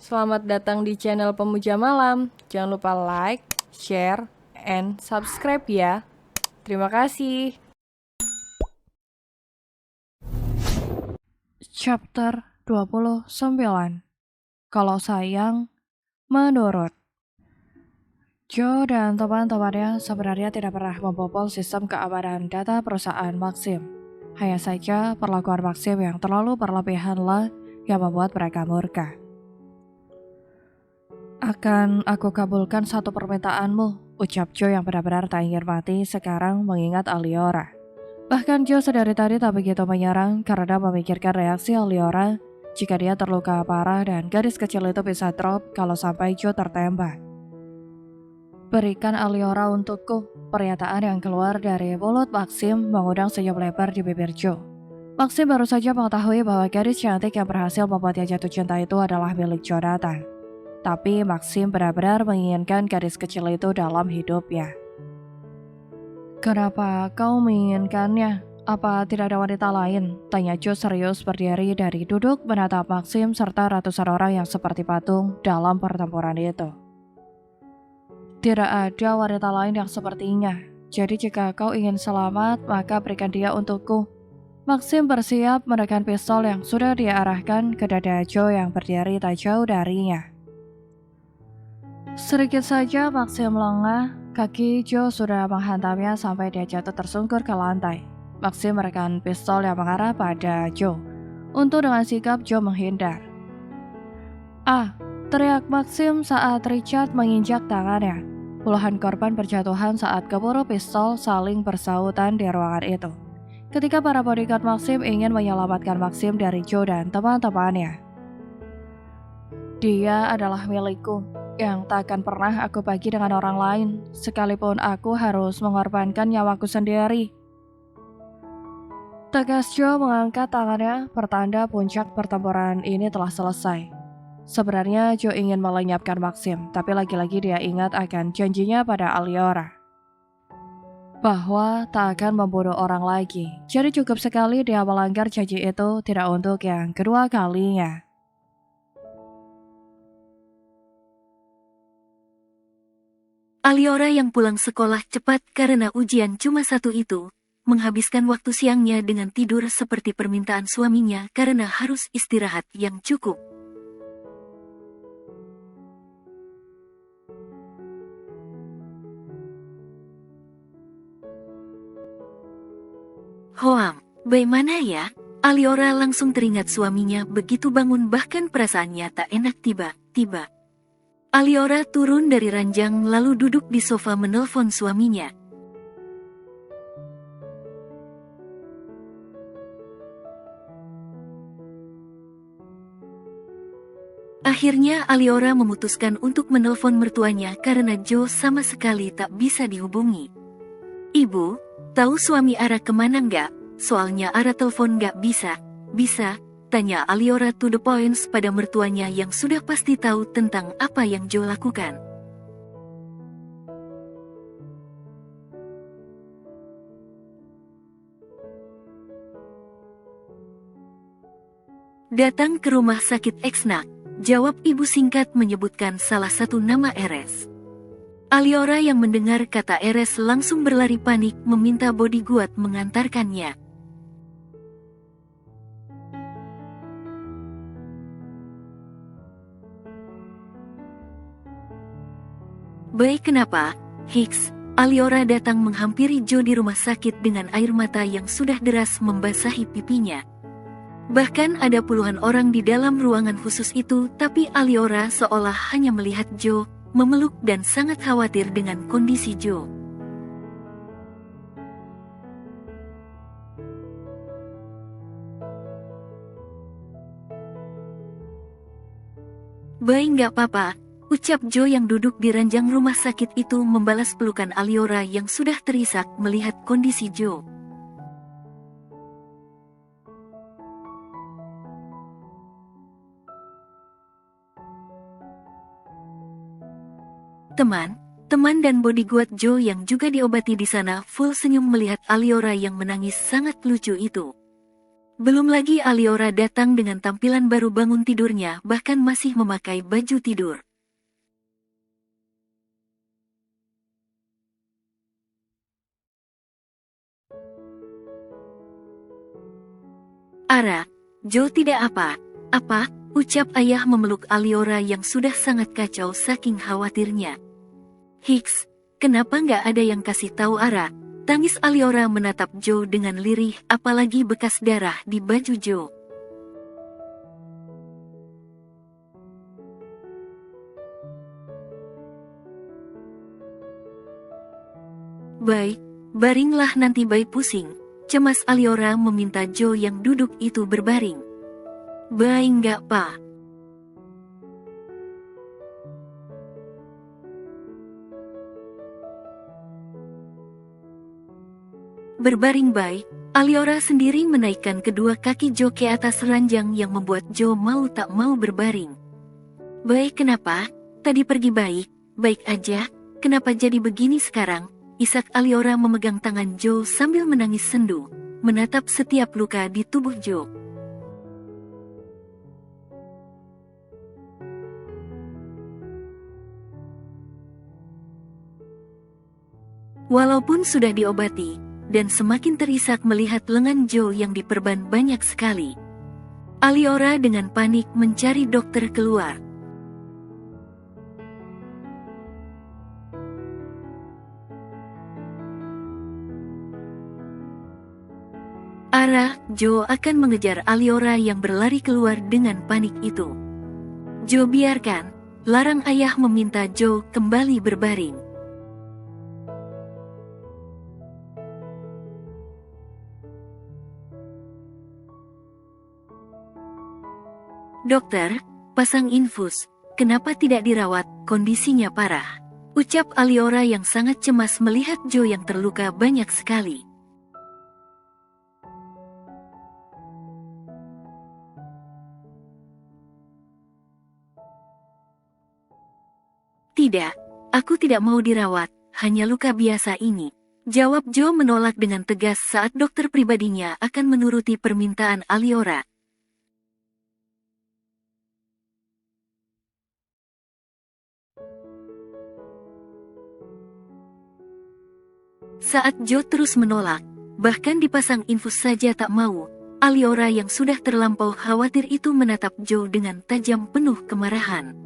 Selamat datang di channel Pemuja Malam. Jangan lupa like, share, and subscribe ya. Terima kasih. Chapter 29. Kalau sayang menurut Joe dan teman-temannya sebenarnya tidak pernah membobol sistem keamanan data perusahaan Maxim. Hanya saja perlakuan Maxim yang terlalu berlebihanlah yang membuat mereka murka. Akan aku kabulkan satu permintaanmu, ucap Joe yang benar-benar tak ingin mati sekarang mengingat Aliora. Bahkan Joe sedari tadi tak begitu menyerang karena memikirkan reaksi Aliora jika dia terluka parah dan gadis kecil itu bisa drop kalau sampai Joe tertembak. Berikan Aliora untukku, pernyataan yang keluar dari mulut Maxim mengundang senyum lebar di bibir Joe. Maxim baru saja mengetahui bahwa gadis cantik yang berhasil membuatnya jatuh cinta itu adalah milik Jonathan. Tapi Maxim benar-benar menginginkan gadis kecil itu dalam hidupnya. Kenapa kau menginginkannya? Apa tidak ada wanita lain? Tanya Joe serius berdiri dari duduk menatap Maxim serta ratusan orang yang seperti patung dalam pertempuran itu. Tidak ada wanita lain yang sepertinya. Jadi jika kau ingin selamat, maka berikan dia untukku. Maxim bersiap menekan pistol yang sudah dia arahkan ke dada Joe yang berdiri tak jauh darinya. Sedikit saja Maxim lengah, kaki Joe sudah menghantamnya sampai dia jatuh tersungkur ke lantai. Maxim menekan pistol yang mengarah pada Joe. Untuk dengan sikap Joe menghindar. "Ah!" teriak Maxim saat Richard menginjak tangannya. Puluhan korban berjatuhan saat keburu pistol saling bersautan di ruangan itu. Ketika para bodyguard Maxim ingin menyelamatkan Maxim dari Joe dan teman-temannya. Dia adalah milikku, yang tak akan pernah aku bagi dengan orang lain, sekalipun aku harus mengorbankan nyawaku sendiri. Tegas Joe mengangkat tangannya, pertanda puncak pertempuran ini telah selesai. Sebenarnya Joe ingin melenyapkan Maxim, tapi lagi-lagi dia ingat akan janjinya pada Aliora. Bahwa tak akan membunuh orang lagi, jadi cukup sekali dia melanggar janji itu tidak untuk yang kedua kalinya. Aliora yang pulang sekolah cepat karena ujian cuma satu itu, menghabiskan waktu siangnya dengan tidur seperti permintaan suaminya karena harus istirahat yang cukup. Hoam, bagaimana ya? Aliora langsung teringat suaminya begitu bangun bahkan perasaannya tak enak tiba-tiba. Aliora turun dari ranjang lalu duduk di sofa menelpon suaminya. Akhirnya Aliora memutuskan untuk menelpon mertuanya karena Joe sama sekali tak bisa dihubungi. "Ibu, tahu suami Ara kemana nggak? Soalnya Ara telepon nggak bisa." "Bisa?" tanya Aliora to the point pada mertuanya yang sudah pasti tahu tentang apa yang Joe lakukan. "Datang ke rumah sakit Exnak," jawab ibu singkat menyebutkan salah satu nama Eres. Aliora yang mendengar kata Eres langsung berlari panik meminta bodyguard mengantarkannya. "Baik, kenapa, Hicks?" Aliora datang menghampiri Joe di rumah sakit dengan air mata yang sudah deras membasahi pipinya. Bahkan ada puluhan orang di dalam ruangan khusus itu, tapi Aliora seolah hanya melihat Joe, memeluk dan sangat khawatir dengan kondisi Joe. "Baik, nggak apa-apa," ucap Joe yang duduk di ranjang rumah sakit itu membalas pelukan Aliora yang sudah terisak melihat kondisi Joe. Teman dan bodyguard Joe yang juga diobati di sana full senyum melihat Aliora yang menangis sangat lucu itu. Belum lagi Aliora datang dengan tampilan baru bangun tidurnya, bahkan masih memakai baju tidur. Ara, Jo tidak apa-apa, ucap ayah memeluk Aliora yang sudah sangat kacau saking khawatirnya. Hiks, kenapa nggak ada yang kasih tahu Ara? Tangis Aliora menatap Jo dengan lirih, apalagi bekas darah di baju Jo. Baik, baringlah nanti baik pusing. Cemas Aliora meminta Jo yang duduk itu berbaring. Baik nggak pa? Berbaring baik, Aliora sendiri menaikkan kedua kaki Jo ke atas ranjang yang membuat Jo mau tak mau berbaring. Baik kenapa? Tadi pergi baik aja, kenapa jadi begini sekarang? Isak Aliora memegang tangan Jo sambil menangis sendu, menatap setiap luka di tubuh Jo. Walaupun sudah diobati, dan semakin terisak melihat lengan Jo yang diperban banyak sekali, Aliora dengan panik mencari dokter keluar. Ara, Jo akan mengejar Aliora yang berlari keluar dengan panik itu. Jo biarkan, larang ayah meminta Jo kembali berbaring. Dokter, pasang infus, kenapa tidak dirawat, kondisinya parah. Ucap Aliora yang sangat cemas melihat Jo yang terluka banyak sekali. Tidak, aku tidak mau dirawat, hanya luka biasa ini. Jawab Jo menolak dengan tegas saat dokter pribadinya akan menuruti permintaan Aliora. Saat Jo terus menolak, bahkan dipasang infus saja tak mau, Aliora yang sudah terlampau khawatir itu menatap Jo dengan tajam penuh kemarahan.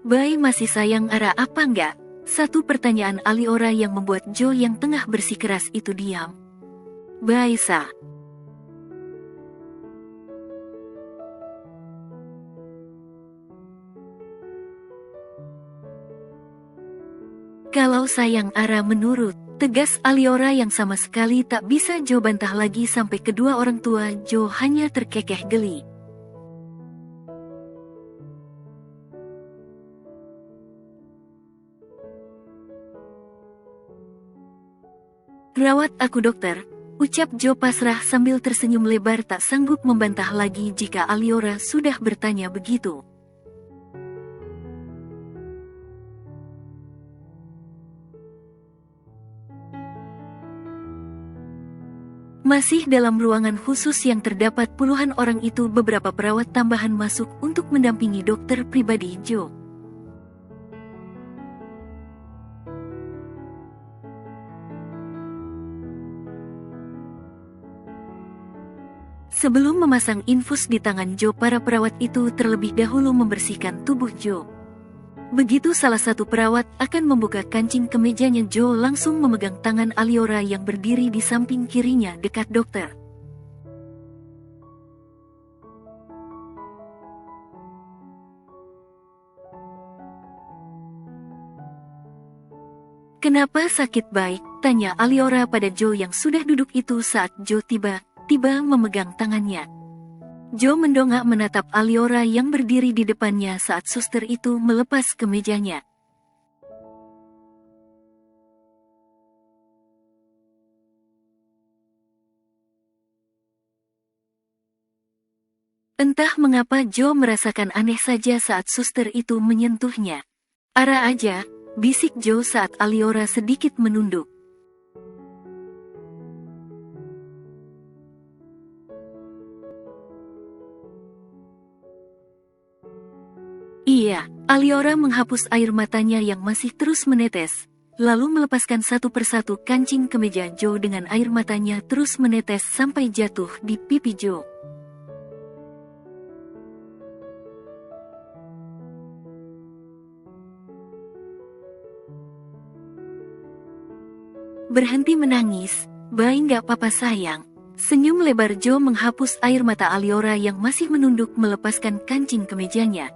Bai masih sayang Ara apa enggak? Satu pertanyaan Aliora yang membuat Jo yang tengah bersikeras itu diam. Bai sa. Kalau sayang Ara menurut, tegas Aliora yang sama sekali tak bisa Jo bantah lagi sampai kedua orang tua Jo hanya terkekeh geli. Rawat aku dokter, ucap Jo pasrah sambil tersenyum lebar tak sanggup membantah lagi jika Aliora sudah bertanya begitu. Masih dalam ruangan khusus yang terdapat puluhan orang itu beberapa perawat tambahan masuk untuk mendampingi dokter pribadi Jo. Sebelum memasang infus di tangan Jo, para perawat itu terlebih dahulu membersihkan tubuh Jo. Begitu salah satu perawat akan membuka kancing kemejanya, Jo langsung memegang tangan Aliora yang berdiri di samping kirinya dekat dokter. Kenapa sakit baik? Tanya Aliora pada Jo yang sudah duduk itu saat Jo tiba-tiba memegang tangannya. Jo mendongak menatap Aliora yang berdiri di depannya saat suster itu melepas kemejanya. Entah mengapa Jo merasakan aneh saja saat suster itu menyentuhnya. Ara aja, bisik Joe saat Aliora sedikit menunduk. Iya, Aliora menghapus air matanya yang masih terus menetes, lalu melepaskan satu persatu kancing kemeja Joe dengan air matanya terus menetes sampai jatuh di pipi Joe. Berhenti menangis, baik nggak papa sayang. Senyum lebar Joe menghapus air mata Aliora yang masih menunduk melepaskan kancing kemejanya.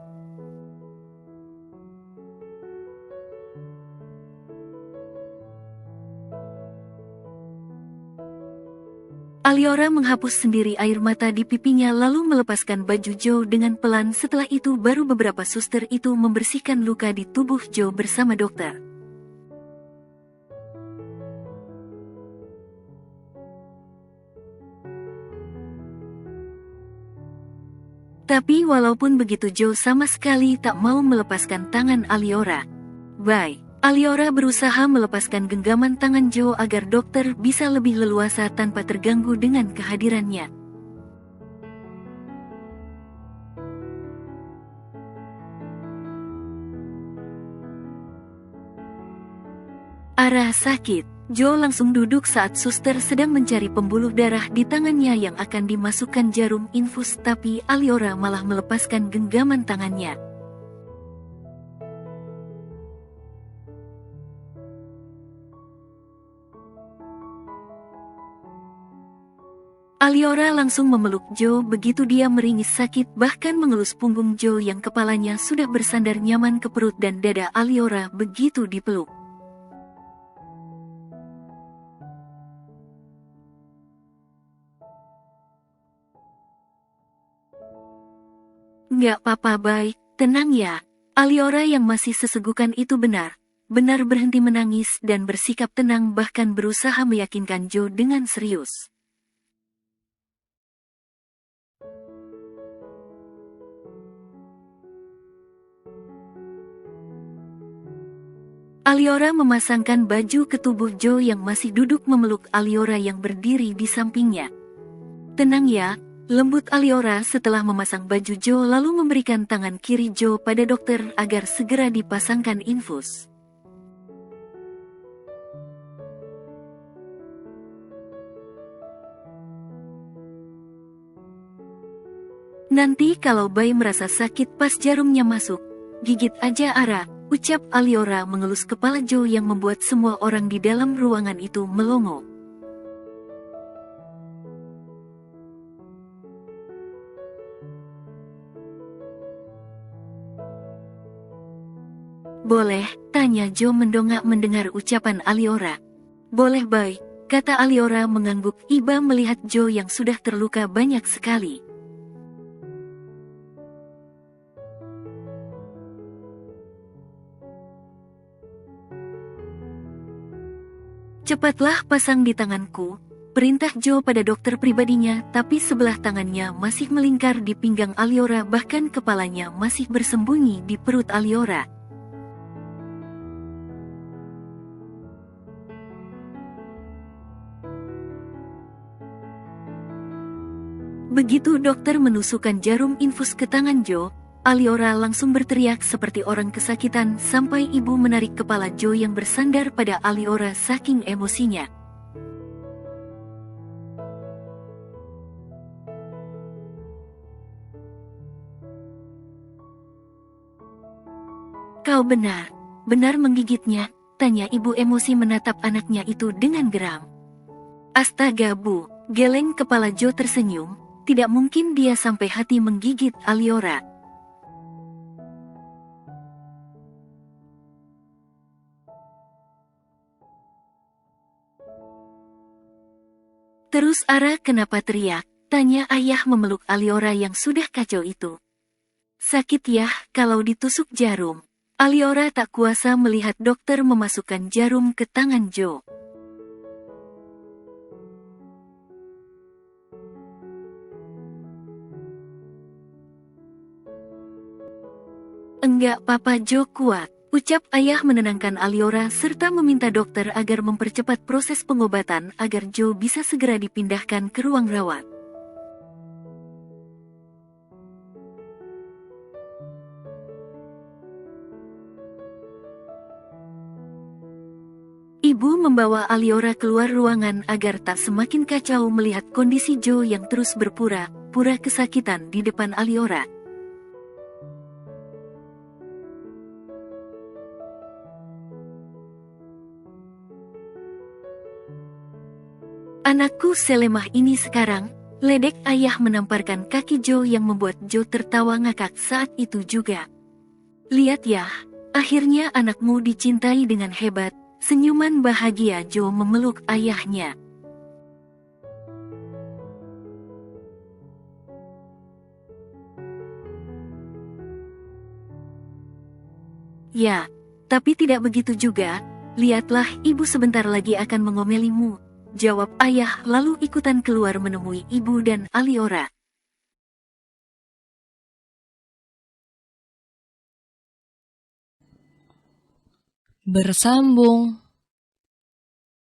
Aliora menghapus sendiri air mata di pipinya lalu melepaskan baju Joe dengan pelan. Setelah itu baru beberapa suster itu membersihkan luka di tubuh Joe bersama dokter. Tapi walaupun begitu Joe sama sekali tak mau melepaskan tangan Aliora. Aliora berusaha melepaskan genggaman tangan Joe agar dokter bisa lebih leluasa tanpa terganggu dengan kehadirannya. Ara sakit. Joe langsung duduk saat suster sedang mencari pembuluh darah di tangannya yang akan dimasukkan jarum infus, tapi Aliora malah melepaskan genggaman tangannya. Aliora langsung memeluk Joe begitu dia meringis sakit, bahkan mengelus punggung Joe yang kepalanya sudah bersandar nyaman ke perut dan dada Aliora begitu dipeluk. Nggak apa-apa, baik, tenang ya. Aliora yang masih sesegukan itu benar berhenti menangis dan bersikap tenang, bahkan berusaha meyakinkan Joe dengan serius. Aliora memasangkan baju ke tubuh Joe yang masih duduk memeluk Aliora yang berdiri di sampingnya. Tenang ya, lembut Aliora setelah memasang baju Joe lalu memberikan tangan kiri Joe pada dokter agar segera dipasangkan infus. Nanti kalau bayi merasa sakit pas jarumnya masuk, gigit aja Ara, ucap Aliora mengelus kepala Joe yang membuat semua orang di dalam ruangan itu melongo. Boleh, tanya Joe mendongak mendengar ucapan Aliora. Boleh baik, kata Aliora mengangguk iba melihat Joe yang sudah terluka banyak sekali. Cepatlah pasang di tanganku, perintah Joe pada dokter pribadinya, tapi sebelah tangannya masih melingkar di pinggang Aliora, bahkan kepalanya masih bersembunyi di perut Aliora. Begitu dokter menusukkan jarum infus ke tangan Joe, Aliora langsung berteriak seperti orang kesakitan sampai ibu menarik kepala Joe yang bersandar pada Aliora saking emosinya. Kau benar menggigitnya, tanya ibu emosi menatap anaknya itu dengan geram. Astaga Bu, geleng kepala Joe tersenyum, tidak mungkin dia sampai hati menggigit Aliora. Terus Ara kenapa teriak? Tanya ayah memeluk Aliora yang sudah kacau itu. Sakit ya kalau ditusuk jarum. Aliora tak kuasa melihat dokter memasukkan jarum ke tangan Joe. Enggak papa, Joe kuat. Ucap ayah menenangkan Aliora serta meminta dokter agar mempercepat proses pengobatan agar Joe bisa segera dipindahkan ke ruang rawat. Ibu membawa Aliora keluar ruangan agar tak semakin kacau melihat kondisi Joe yang terus berpura-pura kesakitan di depan Aliora. Anakku selemah ini sekarang, ledek ayah menamparkan kaki Joe yang membuat Joe tertawa ngakak saat itu juga. Lihat ya, akhirnya anakmu dicintai dengan hebat. Senyuman bahagia Joe memeluk ayahnya. Ya, tapi tidak begitu juga. Lihatlah, ibu sebentar lagi akan mengomelimu. Jawab ayah lalu ikutan keluar menemui ibu dan Aliora. Bersambung.